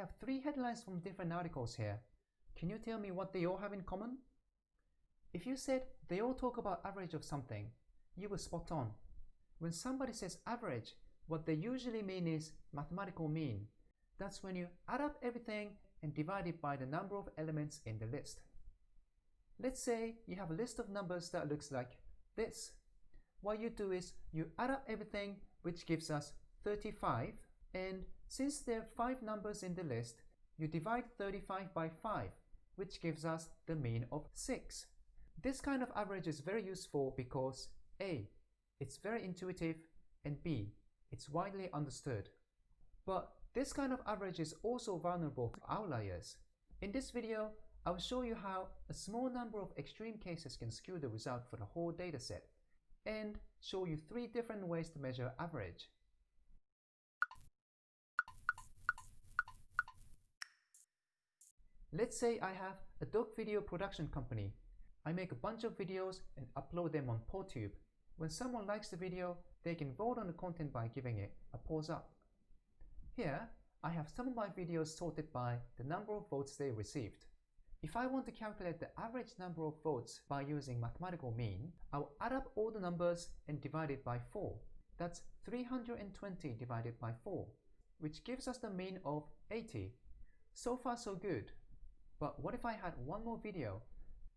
have 3 headlines from different articles here. Can you tell me what they all have in common? If you said they all talk about average of something, you were spot on. When somebody says average, what they usually mean is mathematical mean. That's when you add up everything and divide it by the number of elements in the list. Let's say you have a list of numbers that looks like this. What you do is you add up everything, which gives us 35, and since there are 5 numbers in the list, you divide 35 by 5, which gives us the mean of 6. This kind of average is very useful because A, it's very intuitive, and B, it's widely understood. But this kind of average is also vulnerable to outliers. In this video, I will show you how a small number of extreme cases can skew the result for the whole dataset, and show you 3 different ways to measure average. Let's say I have a dog video production company. I make a bunch of videos and upload them on PawTube. When someone likes the video, they can vote on the content by giving it a thumbs up. Here, I have some of my videos sorted by the number of votes they received. If I want to calculate the average number of votes by using mathematical mean, I'll add up all the numbers and divide it by 4. That's 320 divided by 4, which gives us the mean of 80. So far so good. But what if I had one more video?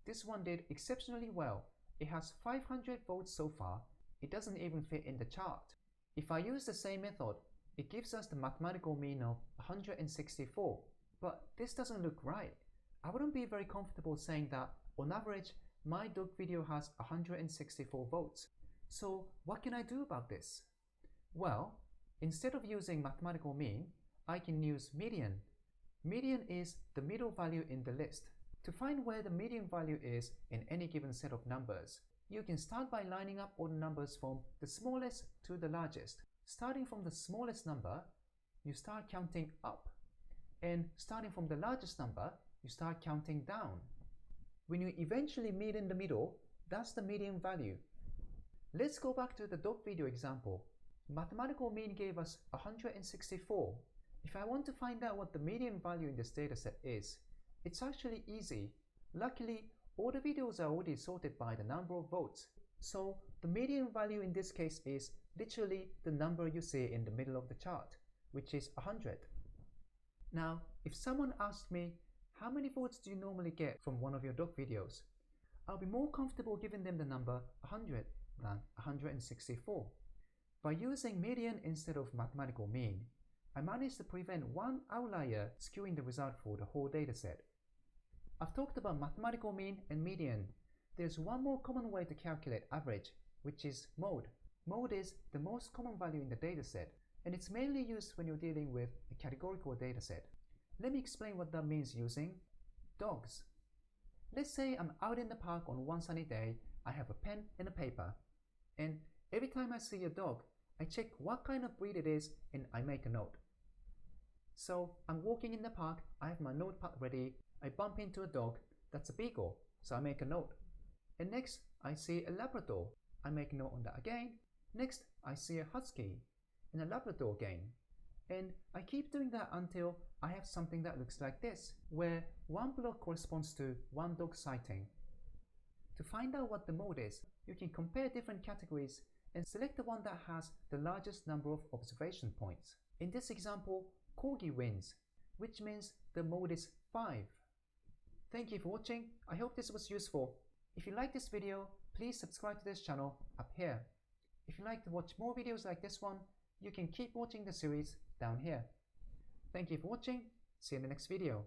This one did exceptionally well. It has 500 votes so far. It doesn't even fit in the chart. If I use the same method, it gives us the mathematical mean of 164. But this doesn't look right. I wouldn't be very comfortable saying that on average, my dog video has 164 votes. So what can I do about this? Well, instead of using mathematical mean, I can use median. Median is the middle value in the list. To find where the median value is in any given set of numbers, you can start by lining up all the numbers from the smallest to the largest. Starting from the smallest number, you start counting up. And starting from the largest number, you start counting down. When you eventually meet in the middle, that's the median value. Let's go back to the dog video example. Mathematical mean gave us 164. If I want to find out what the median value in this dataset is, it's actually easy. Luckily, all the videos are already sorted by the number of votes. So the median value in this case is literally the number you see in the middle of the chart, which is 100. Now, if someone asked me, how many votes do you normally get from one of your dog videos? I'll be more comfortable giving them the number 100 than 164. By using median instead of mathematical mean, I managed to prevent one outlier skewing the result for the whole dataset. I've talked about mathematical mean and median. There's one more common way to calculate average, which is mode. Mode is the most common value in the dataset, and it's mainly used when you're dealing with a categorical dataset. Let me explain what that means using dogs. Let's say I'm out in the park on one sunny day, I have a pen and a paper, and every time I see a dog, I check what kind of breed it is and I make a note. So I'm walking in the park, I have my notepad ready, I bump into a dog, that's a beagle, so I make a note. And next I see a Labrador, I make a note on that again. Next I see a Husky and a Labrador again. And I keep doing that until I have something that looks like this, where one block corresponds to one dog sighting. To find out what the mode is, you can compare different categories and select the one that has the largest number of observation points. In this example, Corgi wins, which means the mode is 5. Thank you for watching. I hope this was useful. If you like this video, please subscribe to this channel up here. If you'd like to watch more videos like this one, you can keep watching the series down here. Thank you for watching. See you in the next video.